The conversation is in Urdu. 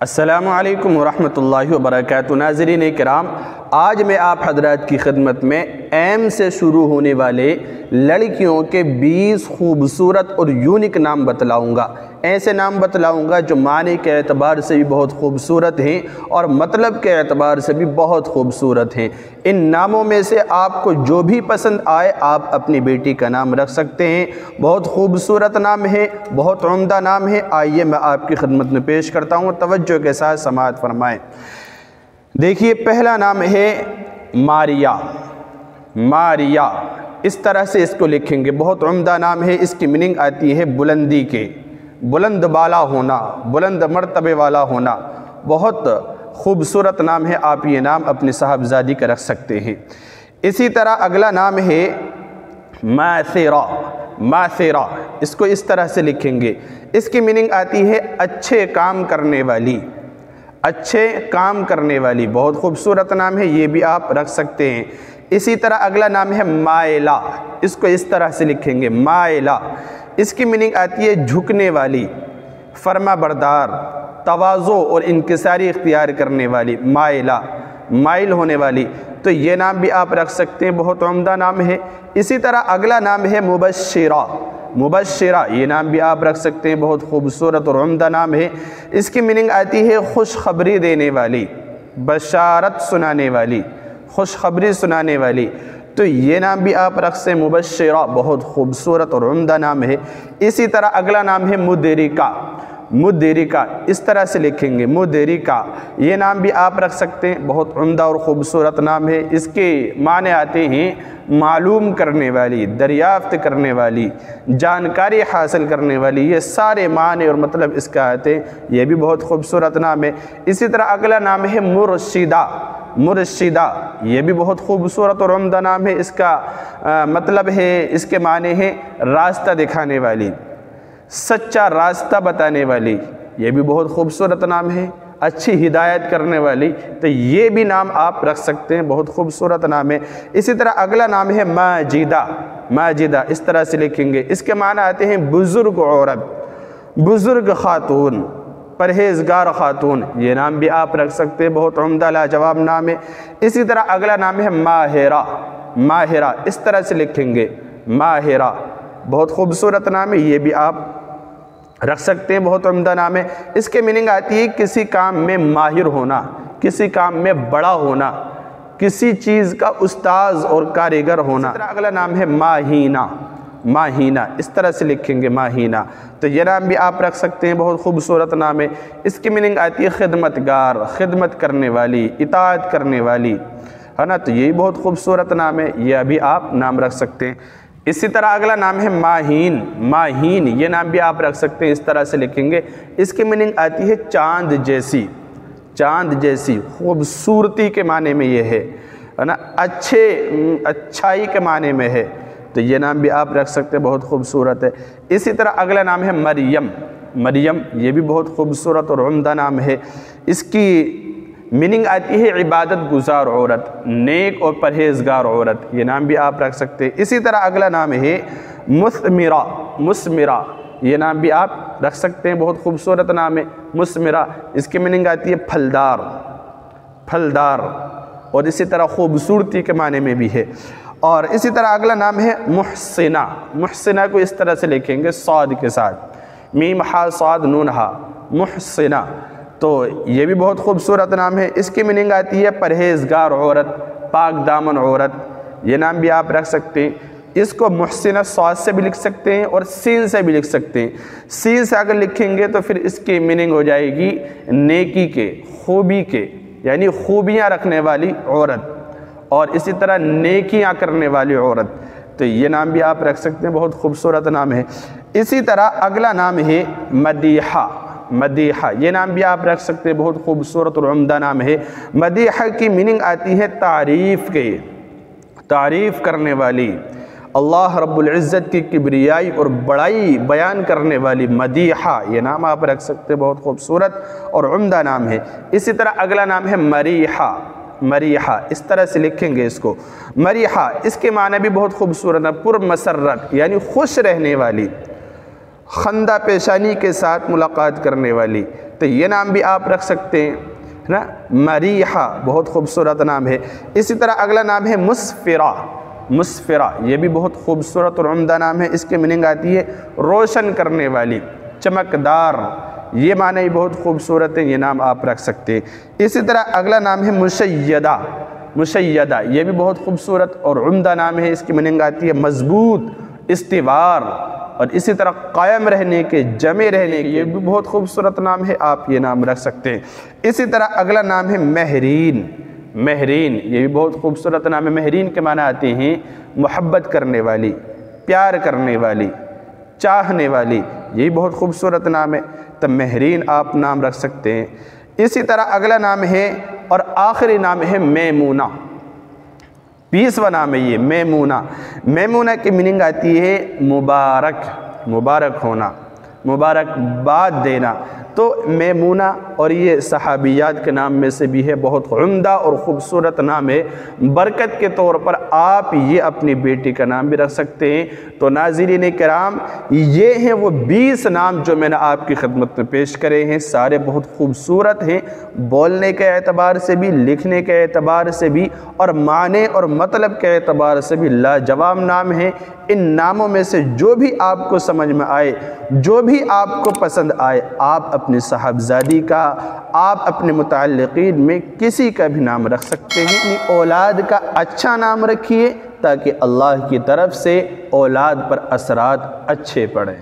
السلام علیکم ورحمۃ اللہ وبرکاتہ۔ ناظرین کرام، آج میں آپ حضرات کی خدمت میں ایم سے شروع ہونے والے لڑکیوں کے 20 خوبصورت اور یونیک نام بتلاؤں گا۔ ایسے نام بتلاؤں گا جو معنی کے اعتبار سے بھی بہت خوبصورت ہیں اور مطلب کے اعتبار سے بھی بہت خوبصورت ہیں۔ ان ناموں میں سے آپ کو جو بھی پسند آئے آپ اپنی بیٹی کا نام رکھ سکتے ہیں۔ بہت خوبصورت نام ہے، بہت عمدہ نام ہے۔ آئیے میں آپ کی خدمت میں پیش کرتا ہوں، توجہ کے ساتھ سماعت فرمائیں۔ دیکھیے، پہلا نام ہے ماریا۔ ماریا اس طرح سے اس کو لکھیں گے، بہت عمدہ نام ہے۔ اس کی میننگ آتی ہے بلندی کے، بلند بالا ہونا، بلند مرتبے والا ہونا۔ بہت خوبصورت نام ہے، آپ یہ نام اپنی صاحبزادی کا رکھ سکتے ہیں۔ اسی طرح اگلا نام ہے ماثرہ۔ ماثرہ اس کو اس طرح سے لکھیں گے، اس کی میننگ آتی ہے اچھے کام کرنے والی، اچھے کام کرنے والی۔ بہت خوبصورت نام ہے، یہ بھی آپ رکھ سکتے ہیں۔ اسی طرح اگلا نام ہے مائلہ۔ اس کو اس طرح سے لکھیں گے، مائلہ۔ اس کی میننگ آتی ہے جھکنے والی، فرما بردار، تواضع اور انکساری اختیار کرنے والی، مائلہ، مائل ہونے والی۔ تو یہ نام بھی آپ رکھ سکتے ہیں، بہت عمدہ نام ہے۔ اسی طرح اگلا نام ہے مبشرہ۔ مبشرہ یہ نام بھی آپ رکھ سکتے ہیں، بہت خوبصورت اور عمدہ نام ہے۔ اس کی میننگ آتی ہے خوشخبری دینے والی، بشارت سنانے والی، خوشخبری سنانے والی۔ تو یہ نام بھی آپ رکھ سکتے ہیں، مبشرہ، بہت خوبصورت اور عمدہ نام ہے۔ اسی طرح اگلا نام ہے مدرکہ۔ مدرکہ اس طرح سے لکھیں گے، مدرکہ۔ یہ نام بھی آپ رکھ سکتے ہیں، بہت عمدہ اور خوبصورت نام ہے۔ اس کے معنی آتے ہیں معلوم کرنے والی، دریافت کرنے والی، جانکاری حاصل کرنے والی۔ یہ سارے معنی اور مطلب اس کا آتے ہیں، یہ بھی بہت خوبصورت نام ہے۔ اسی طرح اگلا نام ہے مرشدہ۔ مرشدہ یہ بھی بہت خوبصورت اور عمدہ نام ہے۔ اس کا مطلب ہے، اس کے معنی ہے راستہ دکھانے والی، سچا راستہ بتانے والی۔ یہ بھی بہت خوبصورت نام ہے، اچھی ہدایت کرنے والی۔ تو یہ بھی نام آپ رکھ سکتے ہیں، بہت خوبصورت نام ہے۔ اسی طرح اگلا نام ہے ماجدہ۔ ماجدہ اس طرح سے لکھیں گے، اس کے معنی آتے ہیں بزرگ عورت، بزرگ خاتون، پرہیزگار خاتون۔ یہ نام بھی آپ رکھ سکتے ہیں، بہت عمدہ لاجواب نام ہے۔ اسی طرح اگلا نام ہے ماہرہ۔ ماہرہ اس طرح سے لکھیں گے، ماہرہ، بہت خوبصورت نام ہے، یہ بھی آپ رکھ سکتے ہیں، بہت عمدہ نام ہے۔ اس کے میننگ آتی ہے کسی کام میں ماہر ہونا، کسی کام میں بڑا ہونا، کسی چیز کا استاذ اور کاریگر ہونا۔ اسی طرح اگلا نام ہے ماہینہ۔ ماہینہ اس طرح سے لکھیں گے، ماہینہ۔ تو یہ نام بھی آپ رکھ سکتے ہیں، بہت خوبصورت نام ہے۔ اس کی میننگ آتی ہے خدمتگار، خدمت کرنے والی، اطاعت کرنے والی، ہے نا۔ تو یہ بہت خوبصورت نام ہے، یہ بھی آپ نام رکھ سکتے ہیں۔ اسی طرح اگلا نام ہے ماہین۔ ماہین یہ نام بھی آپ رکھ سکتے ہیں، اس طرح سے لکھیں گے۔ اس کی میننگ آتی ہے چاند جیسی، چاند جیسی، خوبصورتی کے معنی میں یہ ہے نا، اچھائی کے معنی میں ہے۔ تو یہ نام بھی آپ رکھ سکتے ہیں، بہت خوبصورت ہے۔ اسی طرح اگلا نام ہے مریم۔ مریم یہ بھی بہت خوبصورت اور عمدہ نام ہے۔ اس کی میننگ آتی ہے عبادت گزار عورت، نیک اور پرہیزگار عورت۔ یہ نام بھی آپ رکھ سکتے ہیں۔ اسی طرح اگلا نام ہے مثمرہ۔ مثمرہ یہ نام بھی آپ رکھ سکتے ہیں، بہت خوبصورت نام ہے، مثمرہ۔ اس کی میننگ آتی ہے پھلدار، پھلدار، اور اسی طرح خوبصورتی کے معنی میں بھی ہے۔ اور اسی طرح اگلا نام ہے محسنہ۔ محسنہ کو اس طرح سے لکھیں گے، صاد کے ساتھ، میم ہا صاد نون ہا، محسنہ۔ تو یہ بھی بہت خوبصورت نام ہے۔ اس کی میننگ آتی ہے پرہیزگار عورت، پاک دامن عورت۔ یہ نام بھی آپ رکھ سکتے ہیں۔ اس کو محسنہ صاد سے بھی لکھ سکتے ہیں اور سین سے بھی لکھ سکتے ہیں۔ سین سے اگر لکھیں گے تو پھر اس کی میننگ ہو جائے گی نیکی کے، خوبی کے، یعنی خوبیاں رکھنے والی عورت، اور اسی طرح نیکیاں کرنے والی عورت۔ تو یہ نام بھی آپ رکھ سکتے ہیں، بہت خوبصورت نام ہے۔ اسی طرح اگلا نام ہے مدیحہ۔ مدیحہ یہ نام بھی آپ رکھ سکتے ہیں، بہت خوبصورت اور عمدہ نام ہے۔ مدیحہ کی میننگ آتی ہے تعریف کے، تعریف کرنے والی، اللہ رب العزت کی کبریائی اور بڑائی بیان کرنے والی، مدیحہ یہ نام آپ رکھ سکتے ہیں، بہت خوبصورت اور عمدہ نام ہے۔ اسی طرح اگلا نام ہے مریحہ۔ مریحہ اس طرح سے لکھیں گے اس کو، مریحہ۔ اس کے معنی بھی بہت خوبصورت ہے، پر مسرت یعنی خوش رہنے والی، خندہ پیشانی کے ساتھ ملاقات کرنے والی، تو یہ نام بھی آپ رکھ سکتے ہیں نا۔ مریحہ بہت خوبصورت نام ہے۔ اسی طرح اگلا نام ہے مسفرہ۔ مسفرہ یہ بھی بہت خوبصورت اور عمدہ نام ہے۔ اس کی میننگ آتی ہے روشن کرنے والی، چمکدار، یہ معنی بہت خوبصورت ہے، یہ نام آپ رکھ سکتے ہیں۔ اسی طرح اگلا نام ہے مشیدہ۔ مشیدہ یہ بھی بہت خوبصورت اور عمدہ نام ہے۔ اس کی میننگ آتی ہے مضبوط، استوار، اور اسی طرح قائم رہنے کے، جمع رہنے کے، یہ بھی بہت خوبصورت نام ہے، آپ یہ نام رکھ سکتے ہیں۔ اسی طرح اگلا نام ہے مہرین۔ مہرین یہ بھی بہت خوبصورت نام ہے۔ مہرین کے معنی آتے ہیں محبت کرنے والی، پیار کرنے والی، چاہنے والی، یہ بھی بہت خوبصورت نام ہے، تو مہرین آپ نام رکھ سکتے ہیں۔ اسی طرح اگلا نام ہے اور آخری نام ہے میمونہ۔ 20واں نام ہے یہ میمونہ۔ میمونہ کی میننگ آتی ہے مبارک، مبارک ہونا، مبارک باد دینا۔ تو میمونہ اور یہ صحابیات کے نام میں سے بھی ہے، بہت عمدہ اور خوبصورت نام ہے۔ برکت کے طور پر آپ یہ اپنی بیٹی کا نام بھی رکھ سکتے ہیں۔ تو ناظرین کرام، یہ ہیں وہ 20 نام جو میں نے آپ کی خدمت میں پیش کرے ہیں۔ سارے بہت خوبصورت ہیں، بولنے کے اعتبار سے بھی، لکھنے کے اعتبار سے بھی، اور معنی اور مطلب کے اعتبار سے بھی لاجواب نام ہیں۔ ان ناموں میں سے جو بھی آپ کو سمجھ میں آئے، جو بھی آپ کو پسند آئے، آپ اپنی صاحبزادی کا، آپ اپنے متعلقین میں کسی کا بھی نام رکھ سکتے ہیں۔ اپنی اولاد کا اچھا نام رکھیے تاکہ اللہ کی طرف سے اولاد پر اثرات اچھے پڑیں۔